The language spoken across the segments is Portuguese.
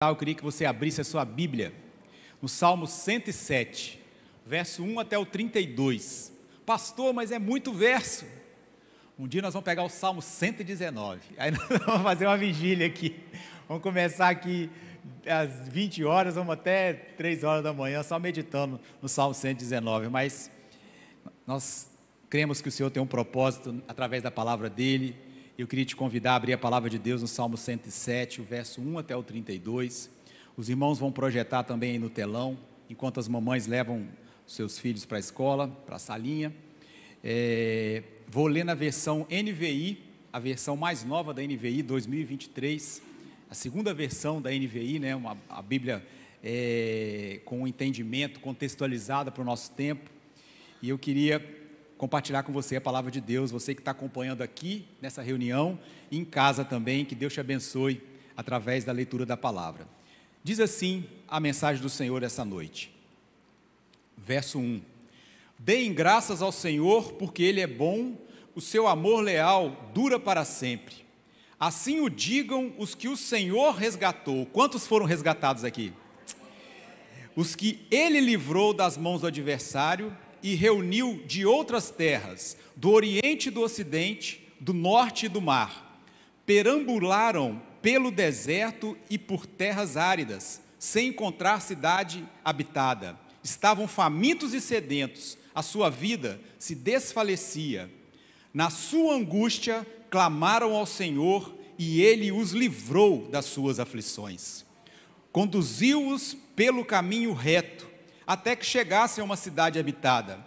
Eu queria que você abrisse a sua Bíblia no Salmo 107, verso 1 até o 32. Pastor, mas é muito verso. Um dia nós vamos pegar o Salmo 119, aí nós vamos fazer uma vigília aqui. Vamos começar aqui às 20 horas, vamos até 3 horas da manhã, só meditando no Salmo 119. Mas nós cremos que o Senhor tem um propósito através da palavra dEle. Eu queria te convidar a abrir a palavra de Deus no Salmo 107, o verso 1 até o 32. Os irmãos vão projetar também aí no telão, enquanto as mamães levam seus filhos para a escola, para a salinha. Vou ler na versão NVI, a versão mais nova da NVI, 2023, a segunda versão da NVI, né, a Bíblia com um entendimento contextualizada para o nosso tempo. E eu queria compartilhar com você a palavra de Deus, você que está acompanhando aqui nessa reunião e em casa também, que Deus te abençoe através da leitura da palavra. Diz assim a mensagem do Senhor essa noite, verso 1: Deem graças ao Senhor, porque Ele é bom, o seu amor leal dura para sempre. Assim o digam os que o Senhor resgatou. Quantos foram resgatados aqui? Os que Ele livrou das mãos do adversário e reuniu de outras terras, do Oriente e do Ocidente, do Norte e do mar. Perambularam pelo deserto e por terras áridas, sem encontrar cidade habitada. Estavam famintos e sedentos, a sua vida se desfalecia. Na sua angústia, clamaram ao Senhor, e Ele os livrou das suas aflições. Conduziu-os pelo caminho reto, até que chegassem a uma cidade habitada.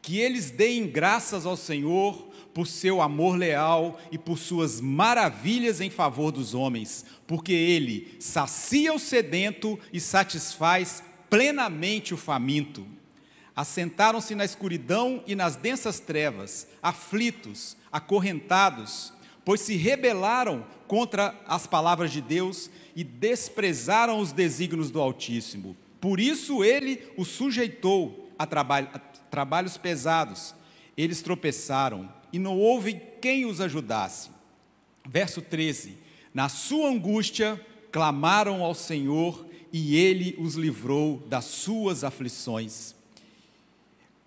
Que eles deem graças ao Senhor por seu amor leal e por suas maravilhas em favor dos homens, porque Ele sacia o sedento e satisfaz plenamente o faminto. Assentaram-se na escuridão e nas densas trevas, aflitos, acorrentados, pois se rebelaram contra as palavras de Deus e desprezaram os desígnios do Altíssimo. Por isso Ele os sujeitou a trabalhos pesados. Eles tropeçaram e não houve quem os ajudasse. Verso 13: Na sua angústia clamaram ao Senhor, e Ele os livrou das suas aflições.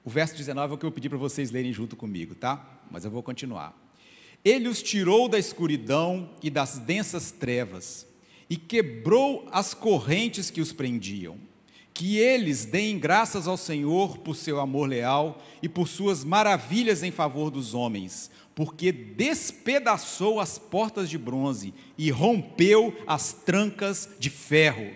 O verso 19 é o que eu pedi para vocês lerem junto comigo, tá? Mas eu vou continuar. Ele os tirou da escuridão e das densas trevas, e quebrou as correntes que os prendiam. Que eles deem graças ao Senhor por seu amor leal e por suas maravilhas em favor dos homens, porque despedaçou as portas de bronze e rompeu as trancas de ferro.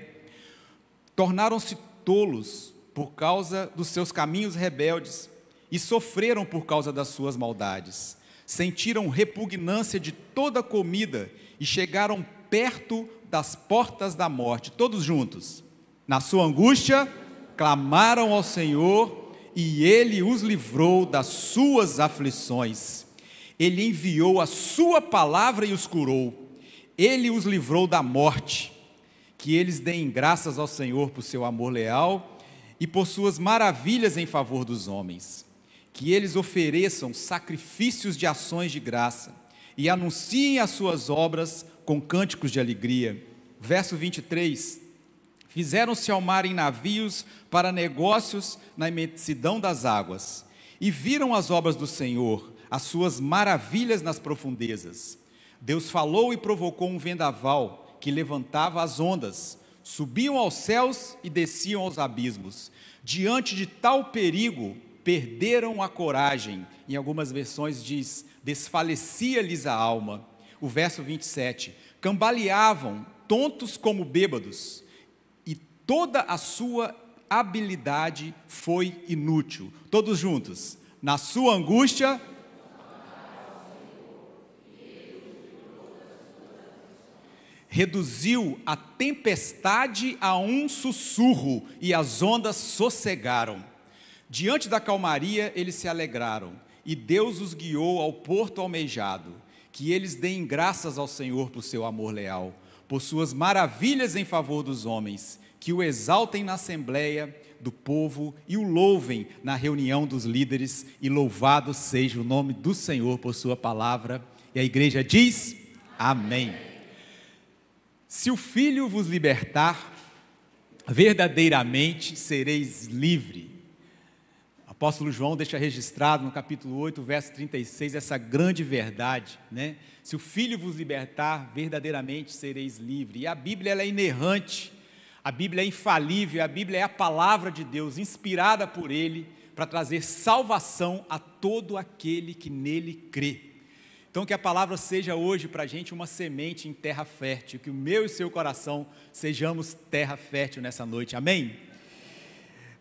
Tornaram-se tolos por causa dos seus caminhos rebeldes e sofreram por causa das suas maldades. Sentiram repugnância de toda comida e chegaram perto das portas da morte. Todos juntos. Na sua angústia, clamaram ao Senhor, e Ele os livrou das suas aflições. Ele enviou a sua palavra e os curou. Ele os livrou da morte. Que eles deem graças ao Senhor por seu amor leal e por suas maravilhas em favor dos homens. Que eles ofereçam sacrifícios de ações de graça e anunciem as suas obras com cânticos de alegria. Verso 23: Fizeram-se ao mar em navios para negócios na imensidão das águas, e viram as obras do Senhor, as suas maravilhas nas profundezas. Deus falou e provocou um vendaval que levantava as ondas, subiam aos céus e desciam aos abismos. Diante de tal perigo, perderam a coragem. Em algumas versões diz, desfalecia-lhes a alma. O verso 27, cambaleavam, tontos como bêbados, toda a sua habilidade foi inútil. Todos juntos. Na sua angústia, reduziu a tempestade a um sussurro, e as ondas sossegaram. Diante da calmaria eles se alegraram, e Deus os guiou ao porto almejado. Que eles deem graças ao Senhor por seu amor leal, por suas maravilhas em favor dos homens. Que o exaltem na assembleia do povo e o louvem na reunião dos líderes, e louvado seja o nome do Senhor por sua palavra. E a igreja diz, amém. Se o Filho vos libertar, verdadeiramente sereis livre. O apóstolo João deixa registrado no capítulo 8, verso 36, essa grande verdade, né? Se o Filho vos libertar, verdadeiramente sereis livre. E a Bíblia ela é inerrante, a Bíblia é infalível, a Bíblia é a palavra de Deus, inspirada por Ele, para trazer salvação a todo aquele que nele crê. Então que a palavra seja hoje para a gente uma semente em terra fértil, que o meu e o seu coração sejamos terra fértil nessa noite, amém?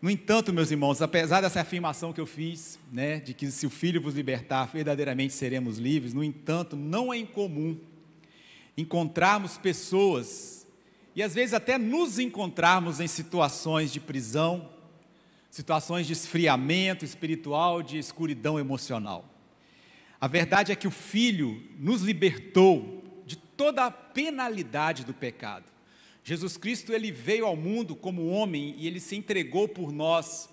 No entanto, meus irmãos, apesar dessa afirmação que eu fiz, né, de que se o Filho vos libertar, verdadeiramente seremos livres, no entanto, não é incomum encontrarmos pessoas, e às vezes até nos encontrarmos em situações de prisão, situações de esfriamento espiritual, de escuridão emocional. A verdade é que o Filho nos libertou de toda a penalidade do pecado. Jesus Cristo, ele veio ao mundo como homem e ele se entregou por nós.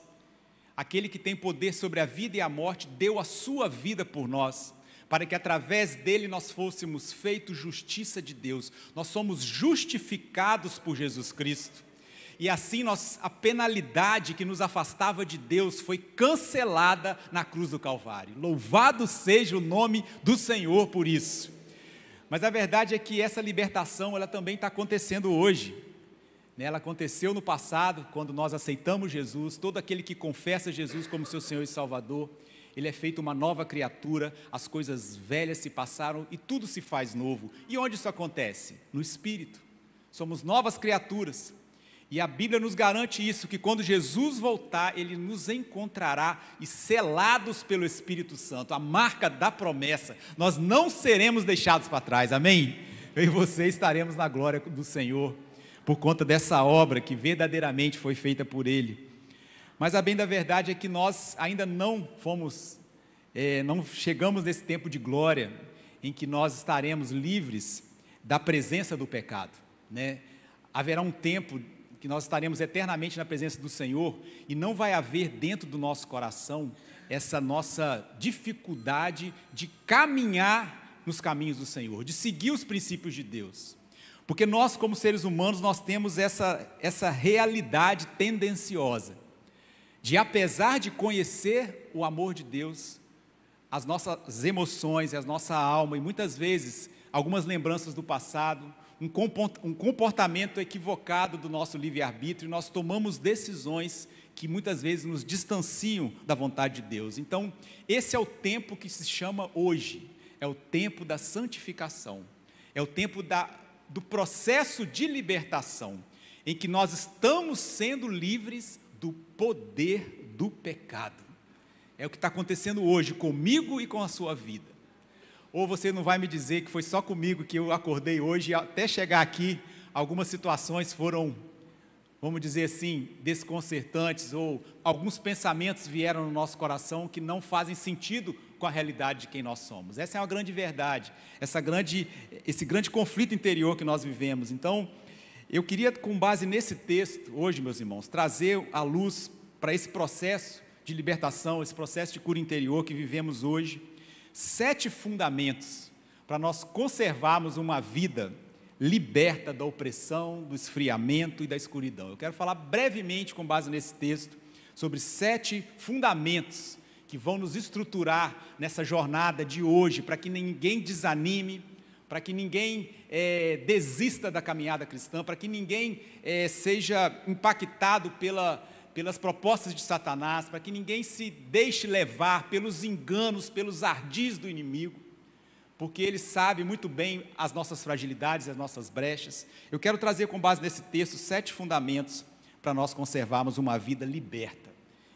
Aquele que tem poder sobre a vida e a morte deu a sua vida por nós, para que através dele nós fôssemos feitos justiça de Deus. Nós somos justificados por Jesus Cristo. E assim a penalidade que nos afastava de Deus foi cancelada na cruz do Calvário. Louvado seja o nome do Senhor por isso. Mas a verdade é que essa libertação ela também está acontecendo hoje. Ela aconteceu no passado, quando nós aceitamos Jesus. Todo aquele que confessa Jesus como seu Senhor e Salvador, ele é feito uma nova criatura, as coisas velhas se passaram e tudo se faz novo. E onde isso acontece? No Espírito. Somos novas criaturas. E a Bíblia nos garante isso, que quando Jesus voltar, Ele nos encontrará e selados pelo Espírito Santo, a marca da promessa, nós não seremos deixados para trás, amém? Eu e você estaremos na glória do Senhor, por conta dessa obra que verdadeiramente foi feita por Ele. Mas a bem da verdade é que nós ainda não chegamos nesse tempo de glória, em que nós estaremos livres da presença do pecado, né? Haverá um tempo que nós estaremos eternamente na presença do Senhor e não vai haver dentro do nosso coração essa nossa dificuldade de caminhar nos caminhos do Senhor, de seguir os princípios de Deus. Porque nós, como seres humanos, nós temos essa realidade tendenciosa de, apesar de conhecer o amor de Deus, as nossas emoções, a nossa alma e muitas vezes algumas lembranças do passado, um comportamento equivocado do nosso livre-arbítrio, nós tomamos decisões que muitas vezes nos distanciam da vontade de Deus. Então, esse é o tempo que se chama hoje, é o tempo da santificação, é o tempo do processo de libertação, em que nós estamos sendo livres do poder do pecado. É o que está acontecendo hoje comigo e com a sua vida. Ou você não vai me dizer que foi só comigo que eu acordei hoje e até chegar aqui, algumas situações foram, vamos dizer assim, desconcertantes, ou alguns pensamentos vieram no nosso coração que não fazem sentido com a realidade de quem nós somos. Essa é uma grande verdade, esse grande conflito interior que nós vivemos. Então, eu queria, com base nesse texto, hoje, meus irmãos, trazer à luz para esse processo de libertação, esse processo de cura interior que vivemos hoje, 7 fundamentos para nós conservarmos uma vida liberta da opressão, do esfriamento e da escuridão. Eu quero falar brevemente, com base nesse texto, sobre 7 fundamentos que vão nos estruturar nessa jornada de hoje, para que ninguém desanime, para que ninguém desista da caminhada cristã, para que ninguém seja impactado pelas propostas de Satanás, para que ninguém se deixe levar pelos enganos, pelos ardis do inimigo, porque ele sabe muito bem as nossas fragilidades, as nossas brechas. Eu quero trazer, com base nesse texto, 7 fundamentos para nós conservarmos uma vida liberta,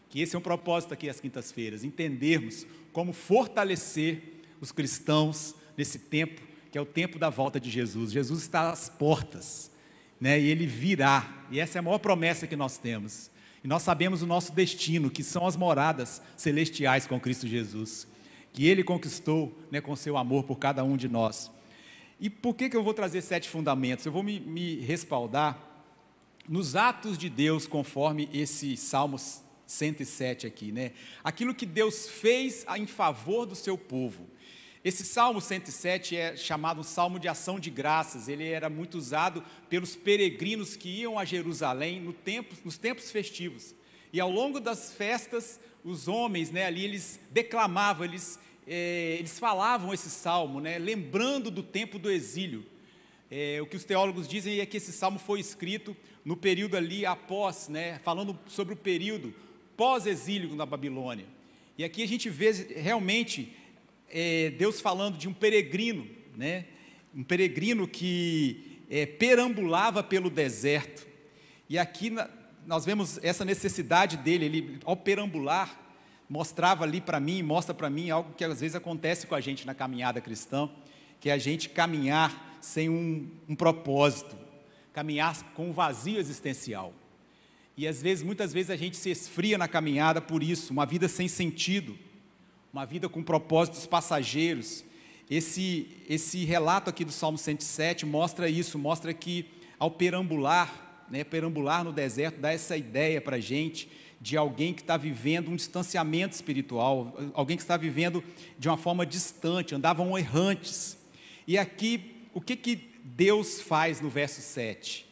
que esse é um propósito aqui às quintas-feiras, entendermos como fortalecer os cristãos nesse tempo, que é o tempo da volta de Jesus. Jesus está às portas, né? E Ele virá, e essa é a maior promessa que nós temos. E nós sabemos o nosso destino, que são as moradas celestiais com Cristo Jesus, que Ele conquistou, né, com seu amor por cada um de nós. E por que eu vou trazer 7 fundamentos? Eu vou me respaldar nos atos de Deus, conforme esse Salmos 107 aqui, né? Aquilo que Deus fez em favor do seu povo. Esse Salmo 107 é chamado um Salmo de ação de graças. Ele era muito usado pelos peregrinos que iam a Jerusalém nos tempos festivos. E ao longo das festas, os homens, né, ali eles declamavam, eles falavam esse salmo, né, lembrando do tempo do exílio. O que os teólogos dizem é que esse salmo foi escrito no período ali após, né, falando sobre o período pós-exílio na Babilônia. E aqui a gente vê realmente Deus falando de um peregrino, né, um peregrino que perambulava pelo deserto. E aqui nós vemos essa necessidade dele, ele ao perambular, mostrava ali para mim, mostra para mim algo que às vezes acontece com a gente na caminhada cristã, que é a gente caminhar sem um propósito, caminhar com um vazio existencial. E muitas vezes a gente se esfria na caminhada por isso, uma vida sem sentido, uma vida com propósitos passageiros. Esse relato aqui do Salmo 107 mostra isso, mostra que ao perambular, né, perambular no deserto, dá essa ideia para a gente de alguém que está vivendo um distanciamento espiritual, alguém que está vivendo de uma forma distante, andavam errantes. E aqui, o que Deus faz no verso 7?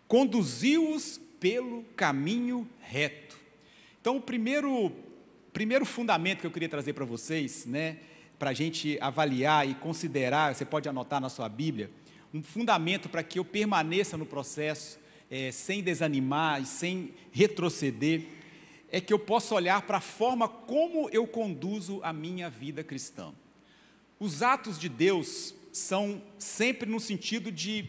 Conduziu-os pelo caminho reto. Então, o primeiro fundamento que eu queria trazer para vocês, né, para a gente avaliar e considerar, você pode anotar na sua Bíblia, um fundamento para que eu permaneça no processo, sem desanimar e sem retroceder, é que eu possa olhar para a forma como eu conduzo a minha vida cristã. Os atos de Deus são sempre no sentido de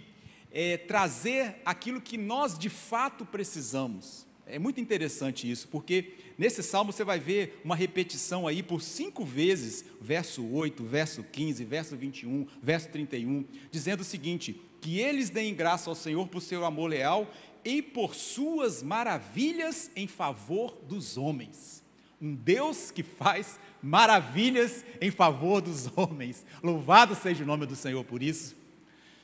trazer aquilo que nós de fato precisamos. É muito interessante isso, porque nesse salmo você vai ver uma repetição aí por 5 vezes, verso 8, verso 15, verso 21, verso 31, dizendo o seguinte: que eles deem graça ao Senhor por seu amor leal e por suas maravilhas em favor dos homens. Um Deus que faz maravilhas em favor dos homens. Louvado seja o nome do Senhor por isso.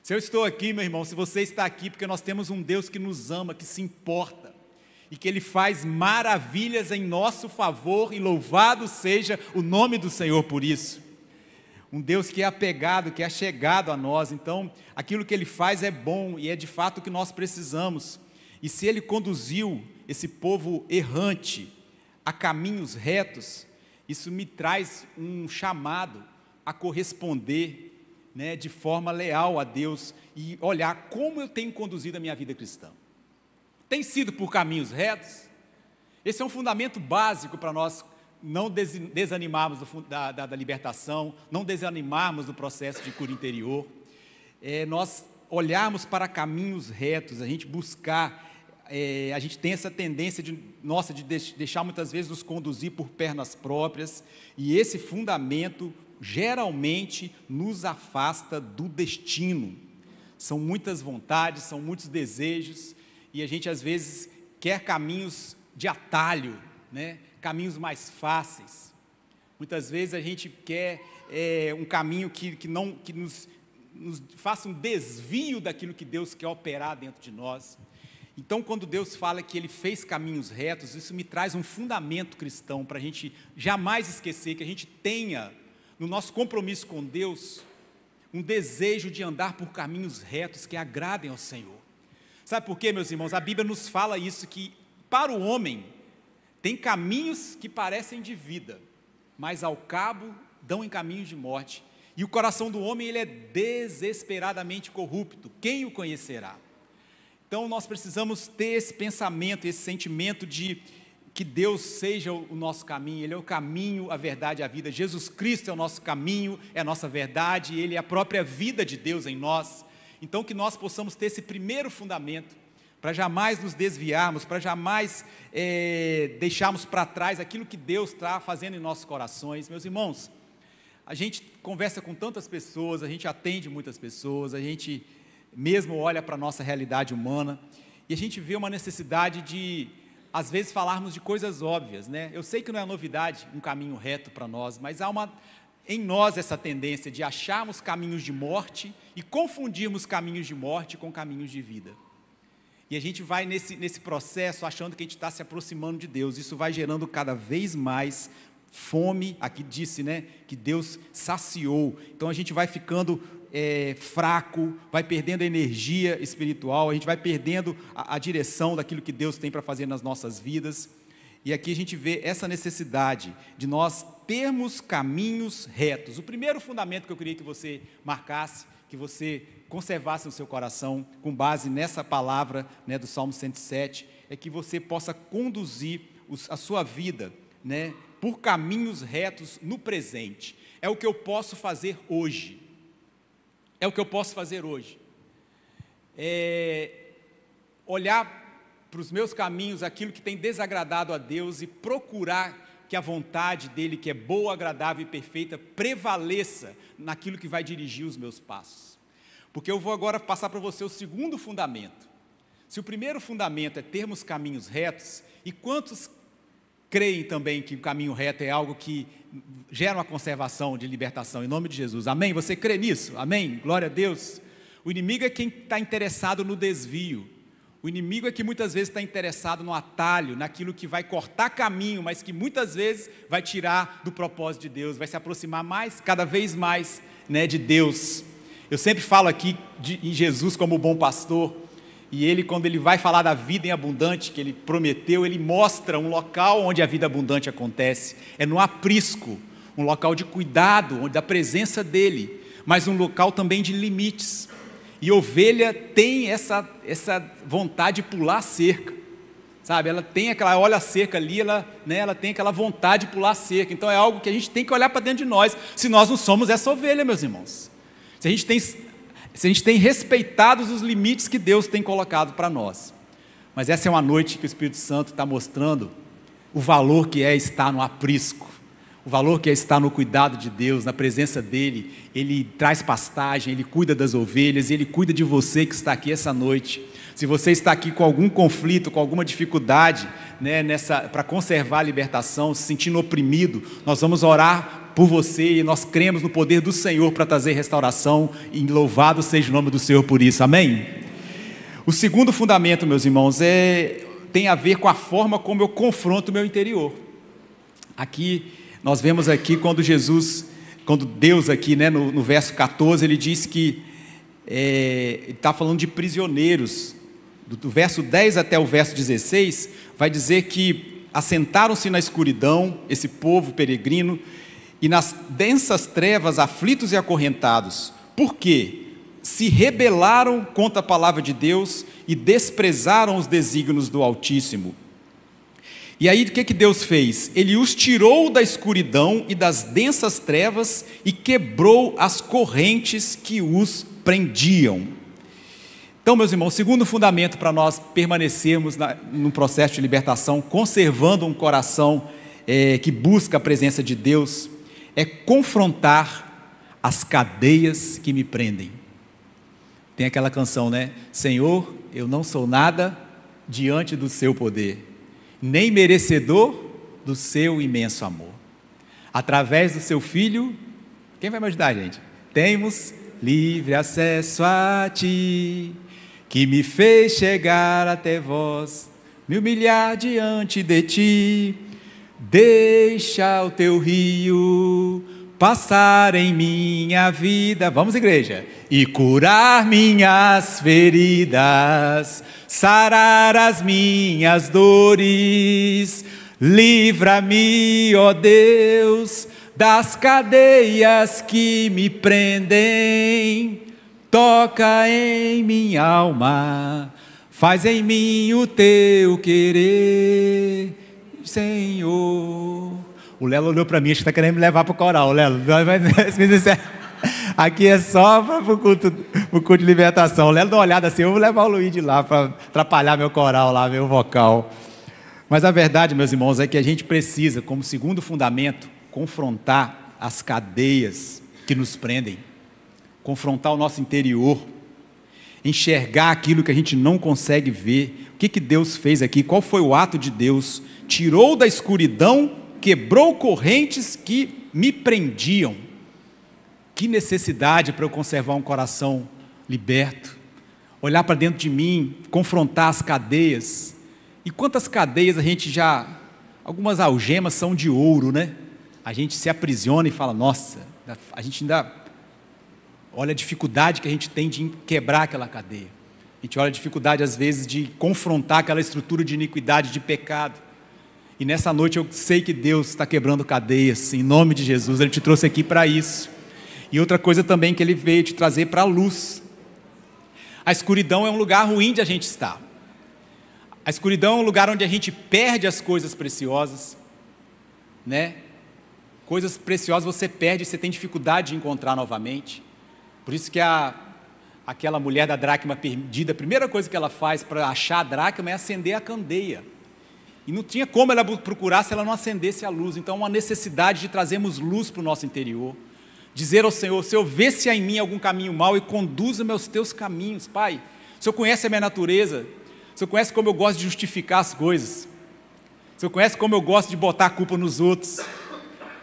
Se eu estou aqui, meu irmão, se você está aqui, porque nós temos um Deus que nos ama, que se importa, e que Ele faz maravilhas em nosso favor, e louvado seja o nome do Senhor por isso. Um Deus que é apegado, que é chegado a nós. Então, aquilo que Ele faz é bom, e é de fato o que nós precisamos. E se Ele conduziu esse povo errante a caminhos retos, isso me traz um chamado a corresponder, né, de forma leal a Deus e olhar como eu tenho conduzido a minha vida cristã. Tem sido por caminhos retos? Esse é um fundamento básico para nós não desanimarmos da libertação, não desanimarmos do processo de cura interior. Nós olharmos para caminhos retos, a gente buscar, a gente tem essa tendência de deixar muitas vezes nos conduzir por pernas próprias, e esse fundamento geralmente nos afasta do destino. São muitas vontades, são muitos desejos, e a gente às vezes quer caminhos de atalho, né? Caminhos mais fáceis. Muitas vezes a gente quer um caminho que nos faça um desvio daquilo que Deus quer operar dentro de nós. Então, quando Deus fala que Ele fez caminhos retos, isso me traz um fundamento cristão para a gente jamais esquecer que a gente tenha, no nosso compromisso com Deus, um desejo de andar por caminhos retos que agradem ao Senhor. Sabe por quê, meus irmãos? A Bíblia nos fala isso, que para o homem tem caminhos que parecem de vida, mas ao cabo dão em caminhos de morte. E o coração do homem, ele é desesperadamente corrupto. Quem o conhecerá? Então nós precisamos ter esse pensamento, esse sentimento de que Deus seja o nosso caminho. Ele é o caminho, a verdade e a vida. Jesus Cristo é o nosso caminho, é a nossa verdade, Ele é a própria vida de Deus em nós. Então que nós possamos ter esse primeiro fundamento, para jamais nos desviarmos, para jamais deixarmos para trás aquilo que Deus está fazendo em nossos corações. Meus irmãos, a gente conversa com tantas pessoas, a gente atende muitas pessoas, a gente mesmo olha para a nossa realidade humana, e a gente vê uma necessidade de, às vezes, falarmos de coisas óbvias, né? Eu sei que não é novidade um caminho reto para nós, mas há em nós essa tendência de acharmos caminhos de morte e confundirmos caminhos de morte com caminhos de vida. E a gente vai nesse processo achando que a gente está se aproximando de Deus. Isso vai gerando cada vez mais Fome, aqui disse, né, que Deus saciou. Então a gente vai ficando fraco, vai perdendo a energia espiritual, a gente vai perdendo a direção daquilo que Deus tem para fazer nas nossas vidas. E aqui a gente vê essa necessidade de nós termos caminhos retos. O primeiro fundamento que eu queria que você marcasse, que você conservasse no seu coração, com base nessa palavra, né, do Salmo 107, é que você possa conduzir a sua vida, né, por caminhos retos no presente. É o que eu posso fazer hoje. É o que eu posso fazer hoje. Olhar para os meus caminhos, aquilo que tem desagradado a Deus e procurar que a vontade dEle, que é boa, agradável e perfeita, prevaleça naquilo que vai dirigir os meus passos. Porque eu vou agora passar para você o segundo fundamento. Se o primeiro fundamento é termos caminhos retos, e quantos creem também que o caminho reto é algo que gera uma conservação de libertação, em nome de Jesus, amém? Você crê nisso? Amém? Glória a Deus. O inimigo é quem está interessado no desvio, o inimigo é que muitas vezes está interessado no atalho, naquilo que vai cortar caminho, mas que muitas vezes vai tirar do propósito de Deus, vai se aproximar mais, cada vez mais, né, de Deus. Eu sempre falo aqui em Jesus como o bom pastor, e ele, quando ele vai falar da vida em abundante que ele prometeu, ele mostra um local onde a vida abundante acontece, é no aprisco, um local de cuidado, onde da presença dele, mas um local também de limites. E ovelha tem essa vontade de pular a cerca, sabe? Ela tem aquela, olha a cerca ali, ela tem aquela vontade de pular a cerca. Então é algo que a gente tem que olhar para dentro de nós, se nós não somos essa ovelha, meus irmãos. Se a gente tem respeitado os limites que Deus tem colocado para nós. Mas essa é uma noite que o Espírito Santo está mostrando o valor que é estar no aprisco, o valor que é estar no cuidado de Deus, na presença dEle. Ele traz pastagem, Ele cuida das ovelhas, Ele cuida de você que está aqui essa noite. Se você está aqui com algum conflito, com alguma dificuldade, né, para conservar a libertação, se sentindo oprimido, nós vamos orar por você e nós cremos no poder do Senhor para trazer restauração, e louvado seja o nome do Senhor por isso, amém? O segundo fundamento, meus irmãos, tem a ver com a forma como eu confronto o meu interior. Aqui, nós vemos aqui quando Deus aqui, né, no verso 14, ele diz que, ele está falando de prisioneiros, do verso 10 até o verso 16, vai dizer que assentaram-se na escuridão, esse povo peregrino, e nas densas trevas, aflitos e acorrentados. Por quê? Se rebelaram contra a palavra de Deus e desprezaram os desígnios do Altíssimo. E aí o que Deus fez? Ele os tirou da escuridão e das densas trevas e quebrou as correntes que os prendiam. Então, meus irmãos, o segundo fundamento para nós permanecermos no processo de libertação, conservando um coração que busca a presença de Deus, é confrontar as cadeias que me prendem. Tem aquela canção, né? Senhor, eu não sou nada diante do seu poder, nem merecedor do seu imenso amor. Através do seu Filho, quem vai me ajudar, gente? Temos livre acesso a ti, que me fez chegar até vós, me humilhar diante de ti. Deixa o teu rio passar em minha vida, vamos igreja, e curar minhas feridas, sarar as minhas dores. Livra-me, ó Deus, das cadeias que me prendem. Toca em minha alma, faz em mim o teu querer, Senhor. O Lelo olhou para mim, acho que está querendo me levar para o coral, Lelo. Aqui é só para o culto de libertação. O Lelo dá uma olhada assim, eu vou levar o Luiz de lá para atrapalhar meu coral lá, meu vocal. Mas a verdade, meus irmãos, é que a gente precisa, como segundo fundamento, confrontar as cadeias que nos prendem, confrontar o nosso interior, enxergar aquilo que a gente não consegue ver. O que Deus fez aqui? Qual foi o ato de Deus? Tirou da escuridão, quebrou correntes que me prendiam. Que necessidade para eu conservar um coração liberto, olhar para dentro de mim, confrontar as cadeias. E quantas cadeias a gente algumas algemas são de ouro, né? a gente se aprisiona e fala, nossa, a gente ainda olha a dificuldade que a gente tem de quebrar aquela cadeia. A gente olha a dificuldade, às vezes, de confrontar aquela estrutura de iniquidade, de pecado. E nessa noite eu sei que Deus está quebrando cadeias, em nome de Jesus. Ele te trouxe aqui para isso. E outra coisa também que Ele veio te trazer para a luz. A escuridão é um lugar ruim de a gente estar. A escuridão é um lugar onde a gente perde as coisas preciosas, né? Coisas preciosas você perde, você tem dificuldade de encontrar novamente. Por isso que aquela mulher da dracma perdida, a primeira coisa que ela faz para achar a dracma é acender a candeia. E não tinha como ela procurar se ela não acendesse a luz. Então, uma necessidade de trazermos luz para o nosso interior. Dizer ao Senhor, Senhor, vê se há em mim algum caminho mau e conduza-me aos teus caminhos, Pai. O Senhor conhece a minha natureza. O Senhor conhece como eu gosto de justificar as coisas. O Senhor conhece como eu gosto de botar a culpa nos outros.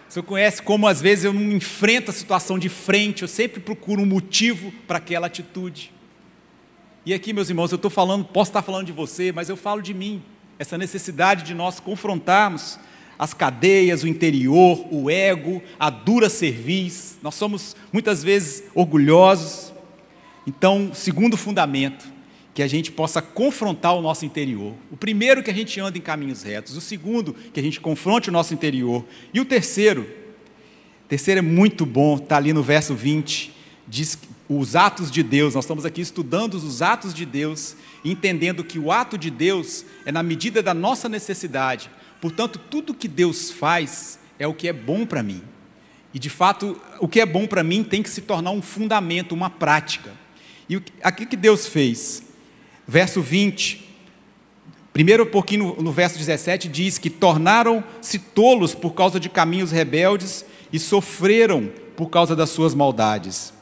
O Senhor conhece como às vezes eu não enfrento a situação de frente, eu sempre procuro um motivo para aquela atitude. E aqui, meus irmãos, eu estou falando, posso estar falando de você, mas eu falo de mim. Essa necessidade de nós confrontarmos as cadeias, o interior, o ego, a dura cerviz. Nós somos muitas vezes orgulhosos. Então, segundo fundamento, que a gente possa confrontar o nosso interior. O primeiro, que a gente anda em caminhos retos. O segundo, que a gente confronte o nosso interior. E o terceiro é muito bom, está ali no verso 20, diz os atos de Deus. Nós estamos aqui estudando os atos de Deus, entendendo que o ato de Deus é na medida da nossa necessidade. Portanto, tudo que Deus faz é o que é bom para mim. E, de fato, o que é bom para mim tem que se tornar um fundamento, uma prática. E aqui que Deus fez? Verso 20, primeiro um pouquinho no verso 17, diz que tornaram-se tolos por causa de caminhos rebeldes e sofreram por causa das suas maldades.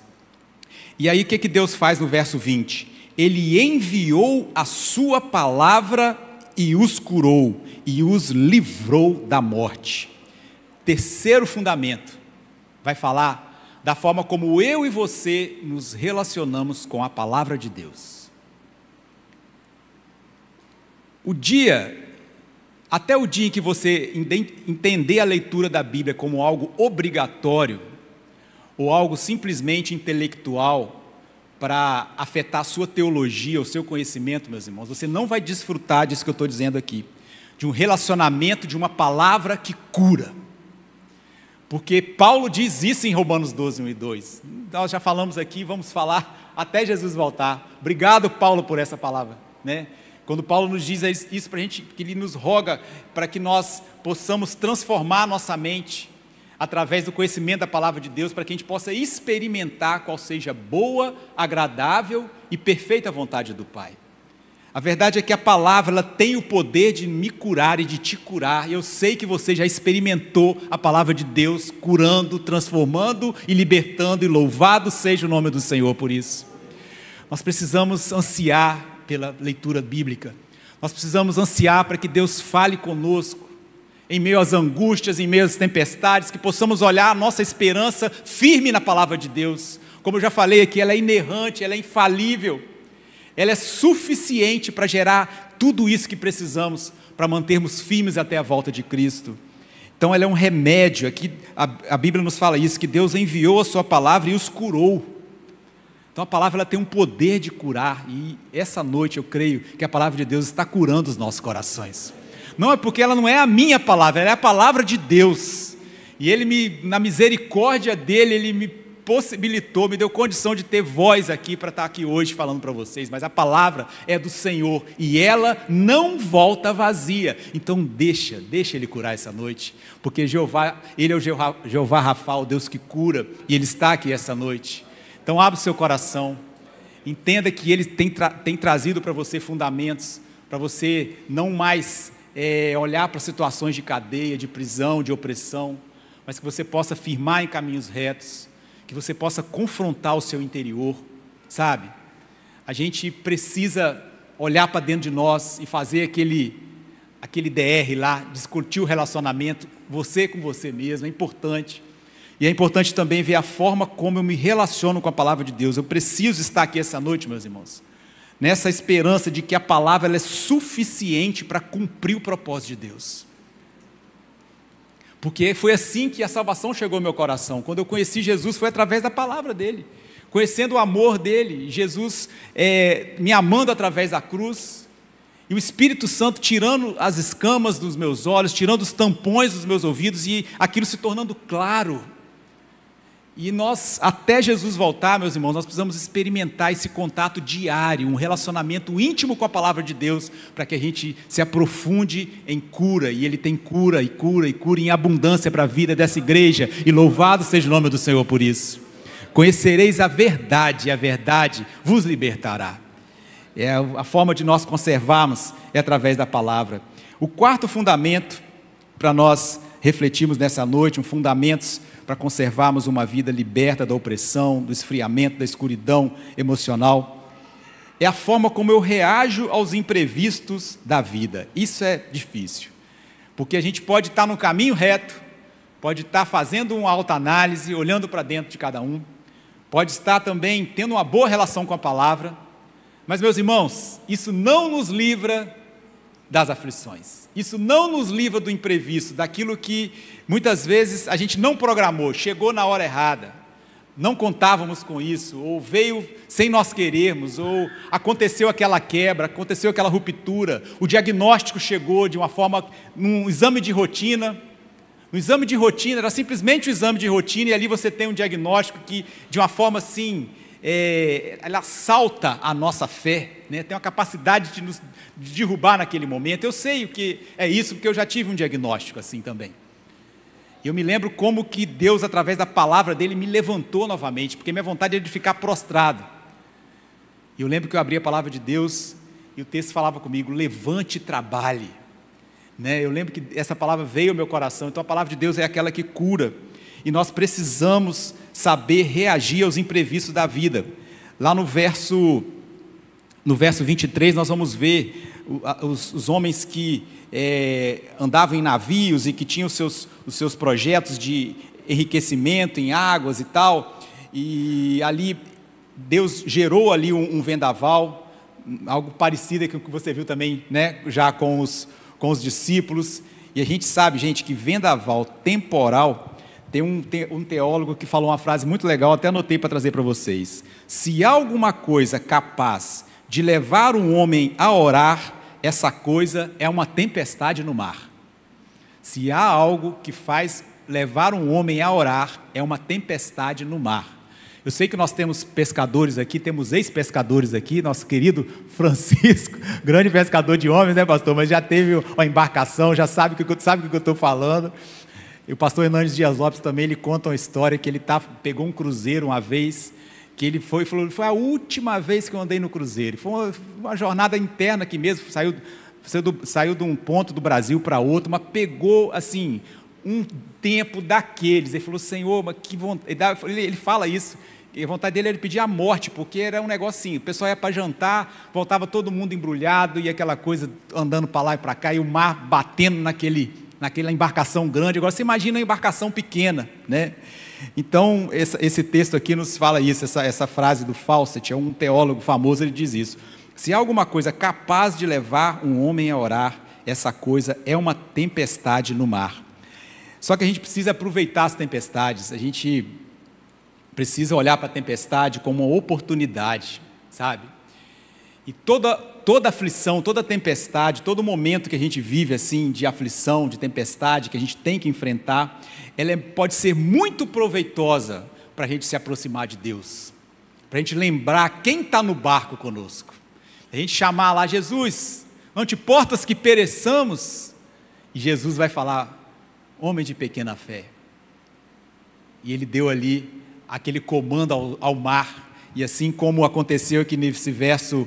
E aí o que Deus faz no verso 20? Ele enviou a sua palavra e os curou, e os livrou da morte. Terceiro fundamento, vai falar da forma como eu e você nos relacionamos com a palavra de Deus. Até o dia em que você entender a leitura da Bíblia como algo obrigatório, ou algo simplesmente intelectual, para afetar a sua teologia, o seu conhecimento, meus irmãos, você não vai desfrutar disso que eu estou dizendo aqui, de um relacionamento, de uma palavra que cura. Porque Paulo diz isso em Romanos 12, 1 e 2. Nós já falamos aqui, vamos falar até Jesus voltar. Obrigado, Paulo, por essa palavra, né? Quando Paulo nos diz isso para a gente, que ele nos roga para que nós possamos transformar nossa mente através do conhecimento da palavra de Deus, para que a gente possa experimentar qual seja boa, agradável e perfeita vontade do Pai. A verdade é que a palavra ela tem o poder de me curar e de te curar. Eu sei que você já experimentou a palavra de Deus curando, transformando e libertando, e louvado seja o nome do Senhor por isso. Nós precisamos ansiar pela leitura bíblica. Nós precisamos ansiar para que Deus fale conosco, em meio às angústias, em meio às tempestades, que possamos olhar a nossa esperança firme na palavra de Deus. Como eu já falei aqui, ela é inerrante, ela é infalível, ela é suficiente para gerar tudo isso que precisamos para mantermos firmes até a volta de Cristo. Então ela é um remédio. Aqui a Bíblia nos fala isso, que Deus enviou a sua palavra e os curou. Então a palavra ela tem um poder de curar, e essa noite eu creio que a palavra de Deus está curando os nossos corações. Não é porque ela não é a minha palavra, ela é a palavra de Deus, e Ele na misericórdia dEle, Ele me possibilitou, me deu condição de ter voz aqui para estar aqui hoje falando para vocês, mas a palavra é do Senhor, e ela não volta vazia. Então deixa Ele curar essa noite, porque Ele é o Jeová Rafa, o Deus que cura, e Ele está aqui essa noite. Então abra o seu coração, entenda que Ele tem trazido para você fundamentos, para você não mais olhar para situações de cadeia, de prisão, de opressão, mas que você possa firmar em caminhos retos, que você possa confrontar o seu interior, sabe? A gente precisa olhar para dentro de nós e fazer aquele DR lá, discutir o relacionamento, você com você mesmo, é importante. E é importante também ver a forma como eu me relaciono com a palavra de Deus. Eu preciso estar aqui essa noite, meus irmãos, nessa esperança de que a palavra ela é suficiente para cumprir o propósito de Deus. Porque foi assim que a salvação chegou ao meu coração. Quando eu conheci Jesus, foi através da palavra dele. Conhecendo o amor dele, Jesus me amando através da cruz, e o Espírito Santo tirando as escamas dos meus olhos, tirando os tampões dos meus ouvidos, e aquilo se tornando claro. E nós, até Jesus voltar, meus irmãos, nós precisamos experimentar esse contato diário, um relacionamento íntimo com a palavra de Deus, para que a gente se aprofunde em cura, e Ele tem cura, e cura, e cura em abundância para a vida dessa igreja, e louvado seja o nome do Senhor por isso. Conhecereis a verdade, e a verdade vos libertará. A forma de nós conservarmos é através da palavra. O quarto fundamento para nós refletirmos nessa noite, um fundamento para conservarmos uma vida liberta da opressão, do esfriamento, da escuridão emocional, é a forma como eu reajo aos imprevistos da vida. Isso é difícil, porque a gente pode estar no caminho reto, pode estar fazendo uma autoanálise, olhando para dentro de cada um, pode estar também tendo uma boa relação com a palavra, mas, meus irmãos, isso não nos livra das aflições, isso não nos livra do imprevisto, daquilo que muitas vezes a gente não programou, chegou na hora errada, não contávamos com isso, ou veio sem nós querermos, ou aconteceu aquela quebra, aconteceu aquela ruptura, o diagnóstico chegou de uma forma, num exame de rotina, era simplesmente um exame de rotina, e ali você tem um diagnóstico que, de uma forma assim, ela assalta a nossa fé, né? Tem uma capacidade de nos derrubar naquele momento. Eu sei o que é isso, porque eu já tive um diagnóstico assim também. Eu me lembro como que Deus, através da palavra dele, me levantou novamente, porque minha vontade era de ficar prostrado. E eu lembro que eu abri a palavra de Deus, e o texto falava comigo: levante e trabalhe. Né? Eu lembro que essa palavra veio ao meu coração. Então a palavra de Deus é aquela que cura, e nós precisamos saber reagir aos imprevistos da vida. Lá no verso 23, nós vamos ver os homens que andavam em navios e que tinham os seus projetos de enriquecimento em águas e tal, e ali Deus gerou ali um vendaval, algo parecido com o que você viu também, né, já com os discípulos. E a gente sabe, gente, que vendaval temporal, tem um teólogo que falou uma frase muito legal, até anotei para trazer para vocês: se há alguma coisa capaz de levar um homem a orar, essa coisa é uma tempestade no mar. Se há algo que faz levar um homem a orar, é uma tempestade no mar. Eu sei que nós temos pescadores aqui, temos ex-pescadores aqui, nosso querido Francisco, grande pescador de homens, né, pastor? Mas já teve uma embarcação, já sabe o que eu estou falando. E o pastor Hernandes Dias Lopes também, ele conta uma história que ele pegou um cruzeiro uma vez, que ele falou, foi a última vez que eu andei no cruzeiro. Foi uma jornada interna aqui mesmo, saiu de um ponto do Brasil para outro, mas pegou assim um tempo daqueles. Ele falou: Senhor, mas que vontade. Ele fala isso, e a vontade dele era pedir a morte, porque era um negócio assim, o pessoal ia para jantar, voltava todo mundo embrulhado, e aquela coisa andando para lá e para cá, e o mar batendo naquela embarcação grande. Agora você imagina a embarcação pequena, né? Então esse texto aqui nos fala isso, essa frase do Fawcett, é um teólogo famoso, ele diz isso: se há alguma coisa capaz de levar um homem a orar, essa coisa é uma tempestade no mar. Só que a gente precisa aproveitar as tempestades, a gente precisa olhar para a tempestade como uma oportunidade, sabe? E toda aflição, toda tempestade, todo momento que a gente vive assim, de aflição, de tempestade, que a gente tem que enfrentar, ela pode ser muito proveitosa para a gente se aproximar de Deus, para a gente lembrar quem está no barco conosco, a gente chamar lá: Jesus, não te importas que pereçamos? E Jesus vai falar: homem de pequena fé. E ele deu ali aquele comando ao mar. E assim como aconteceu aqui nesse verso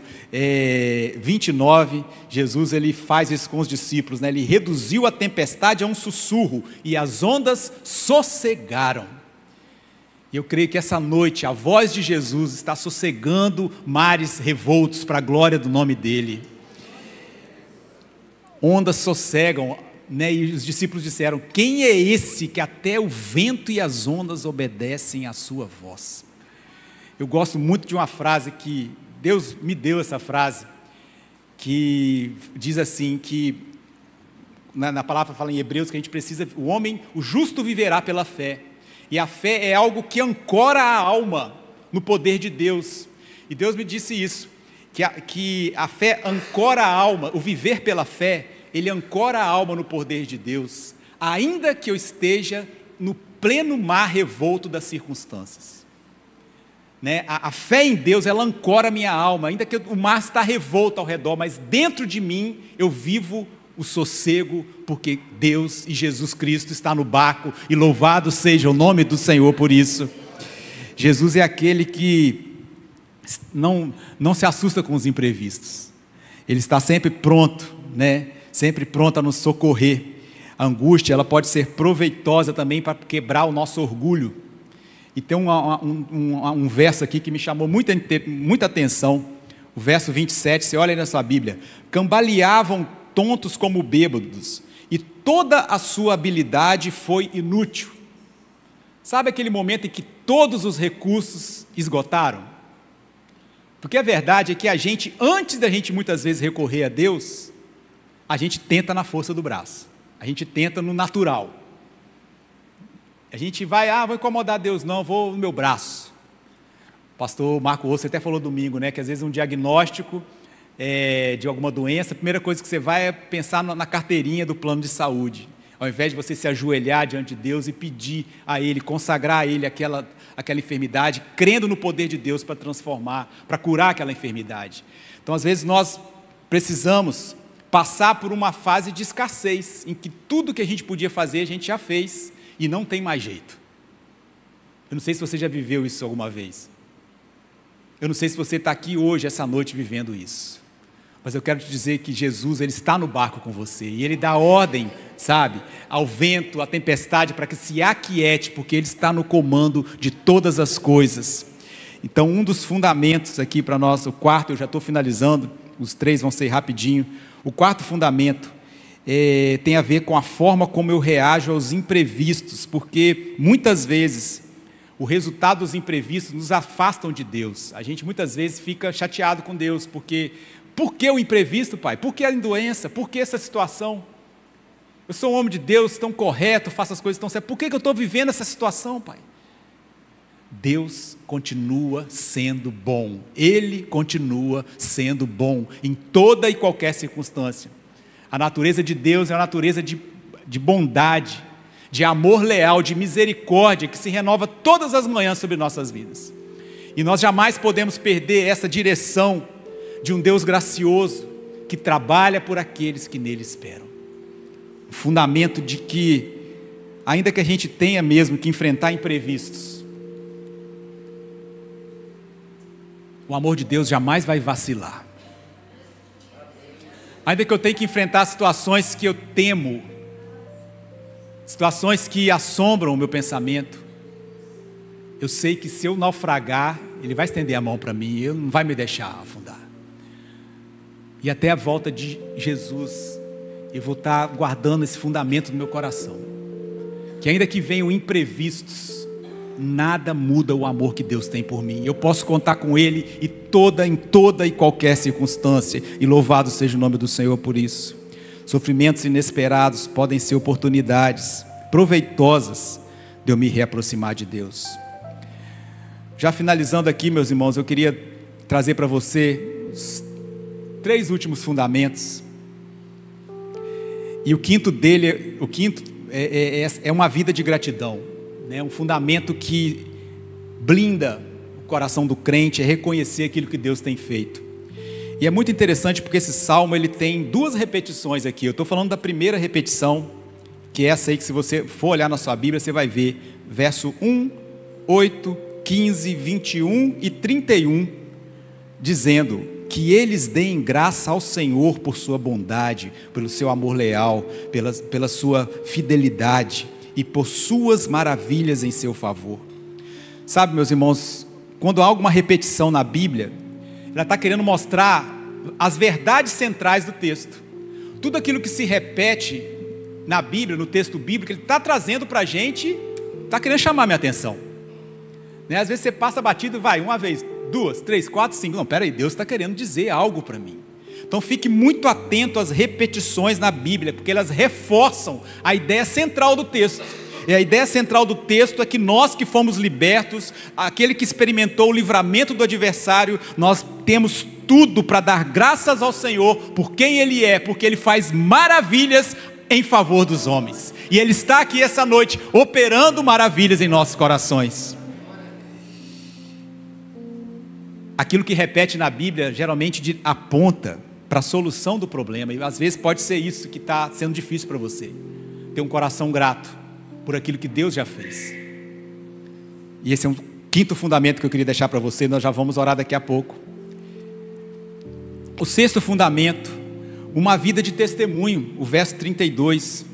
29, Jesus ele faz isso com os discípulos, né? Ele reduziu a tempestade a um sussurro, e as ondas sossegaram. E eu creio que essa noite a voz de Jesus está sossegando mares revoltos para a glória do nome dele. Ondas sossegam, né? E os discípulos disseram: quem é esse que até o vento e as ondas obedecem à sua voz? Eu gosto muito de uma frase que Deus me deu, essa frase, que diz assim, que na palavra fala em Hebreus que a gente precisa, o justo viverá pela fé. E a fé é algo que ancora a alma no poder de Deus. E Deus me disse isso, que a fé ancora a alma, o viver pela fé, ele ancora a alma no poder de Deus, ainda que eu esteja no pleno mar revolto das circunstâncias. Né? A fé em Deus, ela ancora a minha alma, ainda que o mar está revolto ao redor, mas dentro de mim eu vivo o sossego, porque Deus e Jesus Cristo está no barco, e louvado seja o nome do Senhor por isso. Jesus é aquele que não se assusta com os imprevistos, Ele está sempre pronto, né? Sempre pronto a nos socorrer. A angústia, ela pode ser proveitosa também para quebrar o nosso orgulho. E tem um verso aqui que me chamou muita atenção, o verso 27, você olha aí na sua Bíblia: cambaleavam tontos como bêbados, e toda a sua habilidade foi inútil. Sabe aquele momento em que todos os recursos esgotaram? Porque a verdade é que a gente, antes da gente muitas vezes recorrer a Deus, a gente tenta na força do braço, a gente tenta no natural. A gente vai, vou incomodar Deus, não, vou no meu braço. O pastor Marco Osso até falou domingo, né, que às vezes um diagnóstico de alguma doença, a primeira coisa que você vai é pensar na carteirinha do plano de saúde, ao invés de você se ajoelhar diante de Deus e pedir a Ele, consagrar a Ele aquela enfermidade, crendo no poder de Deus para transformar, para curar aquela enfermidade. Então, às vezes, nós precisamos passar por uma fase de escassez, em que tudo que a gente podia fazer, a gente já fez, e não tem mais jeito. Eu não sei se você já viveu isso alguma vez. Eu não sei se você está aqui hoje, essa noite, vivendo isso. Mas eu quero te dizer que Jesus, Ele está no barco com você, e Ele dá ordem, sabe, ao vento, à tempestade, para que se aquiete, porque Ele está no comando de todas as coisas. Então, um dos fundamentos aqui para nós, o quarto, eu já estou finalizando, os 3 vão ser rapidinho. O quarto fundamento tem a ver com a forma como eu reajo aos imprevistos, porque muitas vezes o resultado dos imprevistos nos afastam de Deus. A gente muitas vezes fica chateado com Deus, porque por que o imprevisto, Pai? Por que a doença? Por que essa situação? Eu sou um homem de Deus, tão correto, faço as coisas tão certas. Por que eu estou vivendo essa situação, Pai? Deus continua sendo bom. Ele continua sendo bom em toda e qualquer circunstância. A natureza de Deus é uma natureza de bondade, de amor leal, de misericórdia, que se renova todas as manhãs sobre nossas vidas. E nós jamais podemos perder essa direção de um Deus gracioso, que trabalha por aqueles que nele esperam. O fundamento de que, ainda que a gente tenha mesmo que enfrentar imprevistos, o amor de Deus jamais vai vacilar. Ainda que eu tenha que enfrentar situações que eu temo, situações que assombram o meu pensamento, eu sei que se eu naufragar, Ele vai estender a mão para mim, Ele não vai me deixar afundar. E até a volta de Jesus, eu vou estar guardando esse fundamento no meu coração, que ainda que venham imprevistos, nada muda o amor que Deus tem por mim. Eu posso contar com Ele em toda e qualquer circunstância, e louvado seja o nome do Senhor por isso. Sofrimentos inesperados podem ser oportunidades proveitosas de eu me reaproximar de Deus. Já finalizando aqui, meus irmãos, eu queria trazer para você os 3 últimos fundamentos. E o quinto é uma vida de gratidão, né? Um fundamento que blinda o coração do crente, é reconhecer aquilo que Deus tem feito. E é muito interessante porque esse salmo, ele tem 2 repetições aqui. Eu estou falando da primeira repetição, que é essa aí que, se você for olhar na sua Bíblia, você vai ver verso 1, 8, 15, 21 e 31, dizendo: que eles deem graça ao Senhor por sua bondade, pelo seu amor leal, pela sua fidelidade e por suas maravilhas em seu favor. Sabe, meus irmãos, quando há alguma repetição na Bíblia, ela está querendo mostrar as verdades centrais do texto. Tudo aquilo que se repete na Bíblia, no texto bíblico, ele está trazendo para a gente, está querendo chamar a minha atenção. Né? Às vezes você passa batido e vai, uma vez, 2, 3, 4, 5, não, peraí, Deus está querendo dizer algo para mim. Então fique muito atento às repetições na Bíblia, porque elas reforçam a ideia central do texto. E a ideia central do texto é que nós que fomos libertos, aquele que experimentou o livramento do adversário, nós temos tudo para dar graças ao Senhor por quem Ele é, porque Ele faz maravilhas em favor dos homens. E Ele está aqui essa noite operando maravilhas em nossos corações. Aquilo que repete na Bíblia geralmente aponta para a solução do problema, e às vezes pode ser isso que está sendo difícil para você, ter um coração grato por aquilo que Deus já fez. E esse é um quinto fundamento que eu queria deixar para você, nós já vamos orar daqui a pouco. O sexto fundamento, uma vida de testemunho, o verso 32.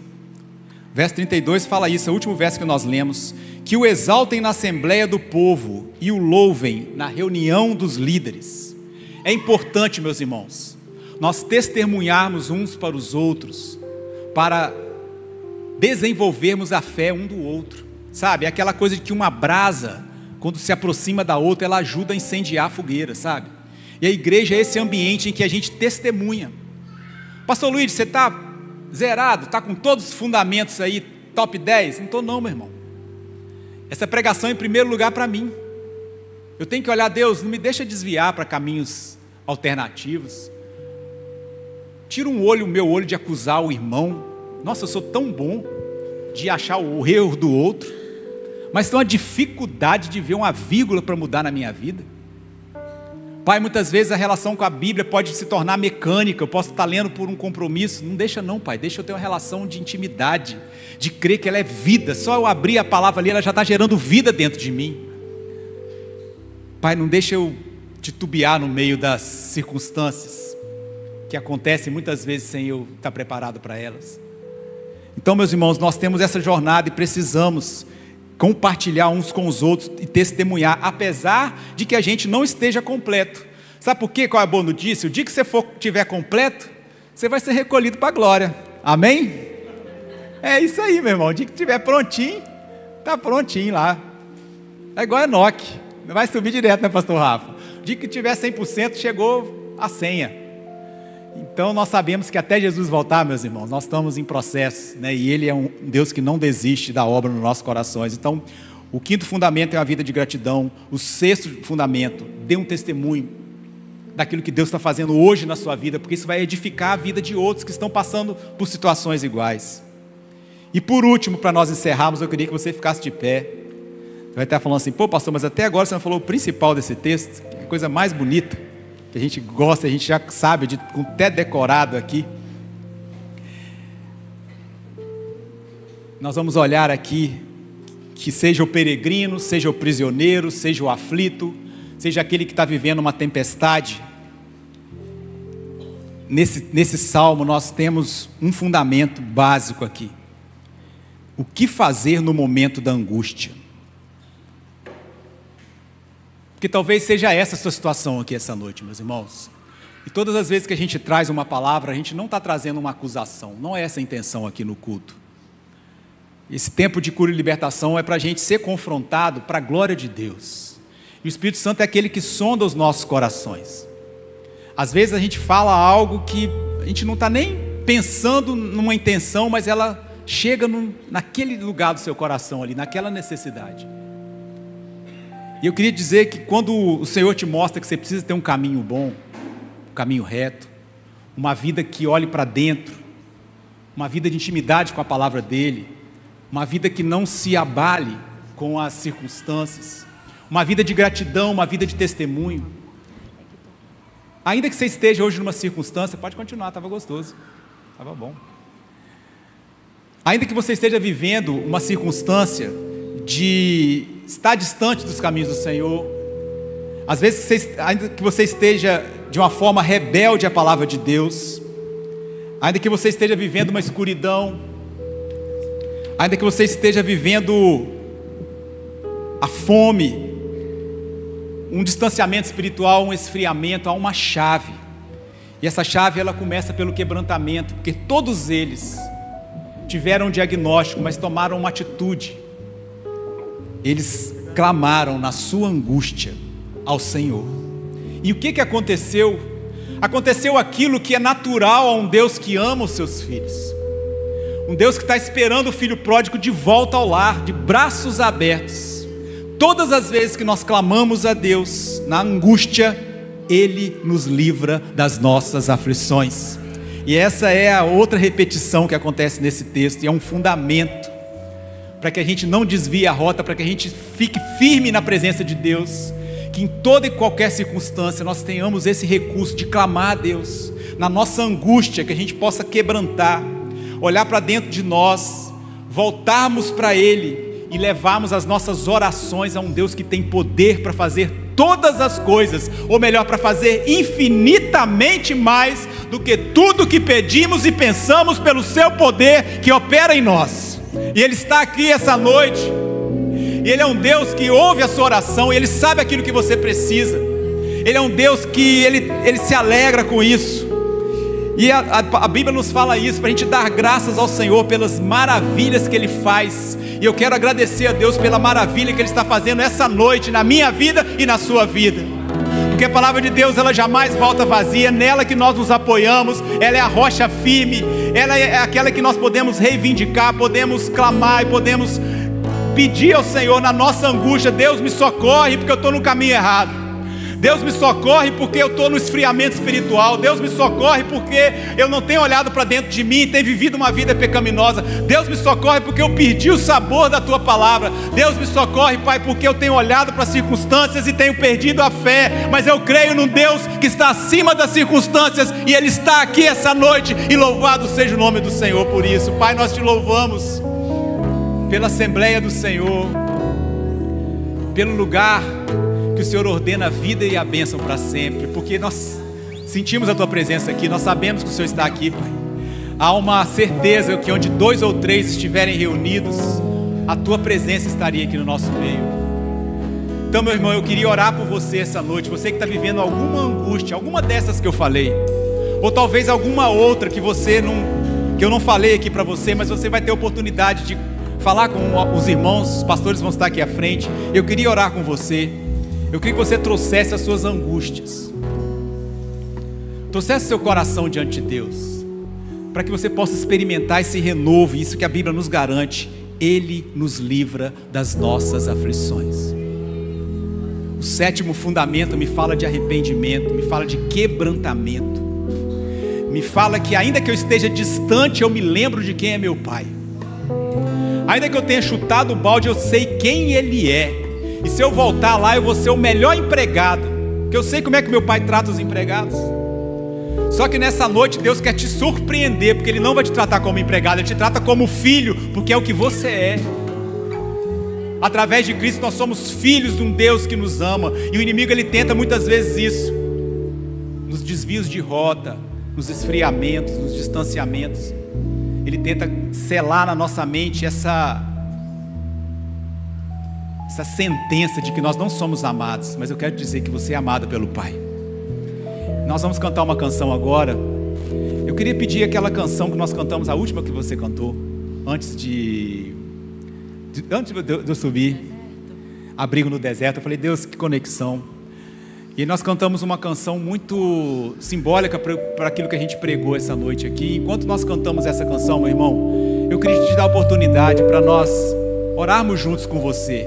Verso 32 fala isso, é o último verso que nós lemos: que o exaltem na assembleia do povo e o louvem na reunião dos líderes. É importante, meus irmãos, nós testemunharmos uns para os outros, para desenvolvermos a fé um do outro, sabe? É aquela coisa de que uma brasa, quando se aproxima da outra, ela ajuda a incendiar a fogueira, sabe? E a igreja é esse ambiente em que a gente testemunha. Pastor Luiz, você está zerado, está com todos os fundamentos aí, top 10? Não estou não, meu irmão. Essa pregação é em primeiro lugar para mim. Eu tenho que olhar, Deus, não me deixa desviar para caminhos alternativos. Tira o meu olho de acusar o irmão. Nossa, eu sou tão bom de achar o erro do outro, mas tem uma dificuldade de ver uma vírgula para mudar na minha vida. Pai, muitas vezes a relação com a Bíblia pode se tornar mecânica, eu posso estar lendo por um compromisso. Não deixa não, Pai, deixa eu ter uma relação de intimidade, de crer que ela é vida. Só eu abrir a palavra ali, ela já está gerando vida dentro de mim. Pai, não deixa eu titubear no meio das circunstâncias que acontecem muitas vezes sem eu estar preparado para elas. Então, meus irmãos, nós temos essa jornada e precisamos compartilhar uns com os outros e testemunhar, apesar de que a gente não esteja completo. Sabe por quê? Qual é a boa notícia? O dia que você estiver completo, você vai ser recolhido para a glória. Amém? É isso aí, meu irmão. O dia que estiver prontinho, está prontinho lá. É igual a Enoque. Vai subir direto, né, pastor Rafa? O dia que tiver 100%, chegou a senha. Então nós sabemos que até Jesus voltar, meus irmãos, nós estamos em processo, né? E Ele é um Deus que não desiste da obra nos nossos corações. Então, o quinto fundamento é a vida de gratidão. O sexto fundamento, dê um testemunho daquilo que Deus está fazendo hoje na sua vida, porque isso vai edificar a vida de outros que estão passando por situações iguais. E por último, para nós encerrarmos, eu queria que você ficasse de pé. Você vai estar falando assim: pô, pastor, mas até agora você não falou o principal desse texto, que é a coisa mais bonita, que a gente gosta, a gente já sabe, com até decorado aqui. Nós vamos olhar aqui, que seja o peregrino, seja o prisioneiro, seja o aflito, seja aquele que está vivendo uma tempestade. Nesse salmo nós temos um fundamento básico aqui: o que fazer no momento da angústia? Porque talvez seja essa a sua situação aqui essa noite, meus irmãos. E todas as vezes que a gente traz uma palavra, a gente não está trazendo uma acusação. Não é essa a intenção aqui no culto. Esse tempo de cura e libertação é para a gente ser confrontado para a glória de Deus. E o Espírito Santo é aquele que sonda os nossos corações. Às vezes a gente fala algo que a gente não está nem pensando numa intenção, mas ela chega naquele lugar do seu coração ali, naquela necessidade. E eu queria dizer que quando o Senhor te mostra que você precisa ter um caminho bom, um caminho reto, uma vida que olhe para dentro, uma vida de intimidade com a palavra dEle, uma vida que não se abale com as circunstâncias, uma vida de gratidão, uma vida de testemunho. Ainda que você esteja hoje numa circunstância, pode continuar, estava gostoso, estava bom. Ainda que você esteja vivendo uma circunstância de estar distante dos caminhos do Senhor, às vezes ainda que você esteja de uma forma rebelde à palavra de Deus, ainda que você esteja vivendo uma escuridão, ainda que você esteja vivendo a fome, um distanciamento espiritual, um esfriamento, há uma chave, e essa chave ela começa pelo quebrantamento, porque todos eles tiveram um diagnóstico, mas tomaram uma atitude. Eles clamaram na sua angústia ao Senhor. E o que aconteceu? Aconteceu aquilo que é natural a um Deus que ama os seus filhos. Um Deus que está esperando o filho pródigo de volta ao lar, de braços abertos. Todas as vezes que nós clamamos a Deus, na angústia, Ele nos livra das nossas aflições. E essa é a outra repetição que acontece nesse texto, e é um fundamento para que a gente não desvie a rota, para que a gente fique firme na presença de Deus, que em toda e qualquer circunstância nós tenhamos esse recurso de clamar a Deus, na nossa angústia, que a gente possa quebrantar, olhar para dentro de nós, voltarmos para Ele e levarmos as nossas orações a um Deus que tem poder para fazer todas as coisas, ou melhor, para fazer infinitamente mais do que tudo que pedimos e pensamos pelo seu poder que opera em nós. E Ele está aqui essa noite, e Ele é um Deus que ouve a sua oração, e Ele sabe aquilo que você precisa. Ele é um Deus que Ele se alegra com isso. E a Bíblia nos fala isso, para a gente dar graças ao Senhor pelas maravilhas que Ele faz. E eu quero agradecer a Deus pela maravilha que Ele está fazendo essa noite, na minha vida e na sua vida. Porque a palavra de Deus, ela jamais volta vazia, é nela que nós nos apoiamos, ela é a rocha firme, ela é aquela que nós podemos reivindicar, podemos clamar e podemos pedir ao Senhor na nossa angústia: Deus, me socorre porque eu estou no caminho errado. Deus, me socorre porque eu estou no esfriamento espiritual. Deus, me socorre porque eu não tenho olhado para dentro de mim e tenho vivido uma vida pecaminosa. Deus, me socorre porque eu perdi o sabor da Tua palavra. Deus, me socorre, Pai, porque eu tenho olhado para as circunstâncias e tenho perdido a fé. Mas eu creio num Deus que está acima das circunstâncias, e Ele está aqui essa noite, e louvado seja o nome do Senhor por isso. Pai, nós Te louvamos pela Assembleia do Senhor, pelo lugar que o Senhor ordena a vida e a bênção para sempre, porque nós sentimos a Tua presença aqui, nós sabemos que o Senhor está aqui, Pai. Há uma certeza que onde 2 ou 3 estiverem reunidos, a Tua presença estaria aqui no nosso meio. Então, meu irmão, eu queria orar por você essa noite, você que está vivendo alguma angústia, alguma dessas que eu falei, ou talvez alguma outra que eu não falei aqui para você, mas você vai ter oportunidade de falar com os irmãos, os pastores vão estar aqui à frente. Eu queria orar com você. Eu queria que você trouxesse as suas angústias, trouxesse seu coração diante de Deus, para que você possa experimentar esse renovo, isso que a Bíblia nos garante: Ele nos livra das nossas aflições. O 7º fundamento me fala de arrependimento, me fala de quebrantamento, me fala que ainda que eu esteja distante, eu me lembro de quem é meu Pai. Ainda que eu tenha chutado o balde, eu sei quem Ele é. E se eu voltar lá, eu vou ser o melhor empregado, porque eu sei como é que meu Pai trata os empregados. Só que nessa noite Deus quer te surpreender, porque Ele não vai te tratar como empregado, Ele te trata como filho, porque é o que você é. Através de Cristo nós somos filhos de um Deus que nos ama. E o inimigo, ele tenta muitas vezes isso, nos desvios de rota, nos esfriamentos, nos distanciamentos. Ele tenta selar na nossa mente essa sentença de que nós não somos amados. Mas eu quero dizer que você é amado pelo Pai. Nós vamos cantar uma canção agora. Eu queria pedir aquela canção que nós cantamos, a última que você cantou, antes de eu subir, Abrigo no Deserto. Eu falei: Deus, que conexão. E nós cantamos uma canção muito simbólica para aquilo que a gente pregou essa noite aqui. Enquanto nós cantamos essa canção, meu irmão, eu queria te dar a oportunidade para nós orarmos juntos com você.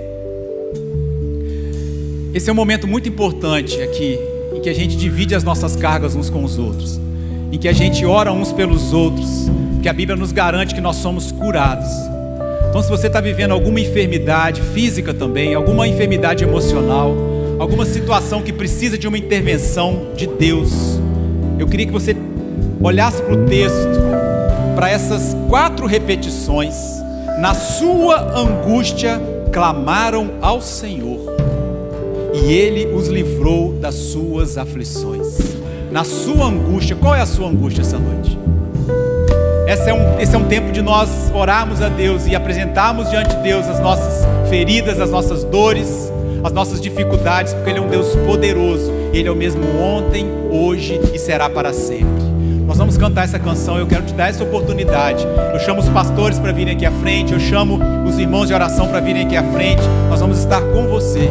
Esse é um momento muito importante aqui, em que a gente divide as nossas cargas uns com os outros, em que a gente ora uns pelos outros, porque a Bíblia nos garante que nós somos curados. Então, se você está vivendo alguma enfermidade física também, alguma enfermidade emocional, alguma situação que precisa de uma intervenção de Deus, eu queria que você olhasse para o texto, para essas 4 repetições. Na sua angústia clamaram ao Senhor, e Ele os livrou das suas aflições. Na sua angústia, qual é a sua angústia essa noite? Esse é um tempo de nós orarmos a Deus e apresentarmos diante de Deus as nossas feridas, as nossas dores, as nossas dificuldades, porque Ele é um Deus poderoso. Ele é o mesmo ontem, hoje e será para sempre. Nós vamos cantar essa canção. Eu quero te dar essa oportunidade. Eu chamo os pastores para virem aqui à frente, eu chamo os irmãos de oração para virem aqui à frente. Nós vamos estar com você,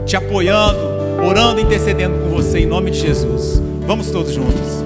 te apoiando, orando, intercedendo com você, em nome de Jesus. Vamos todos juntos.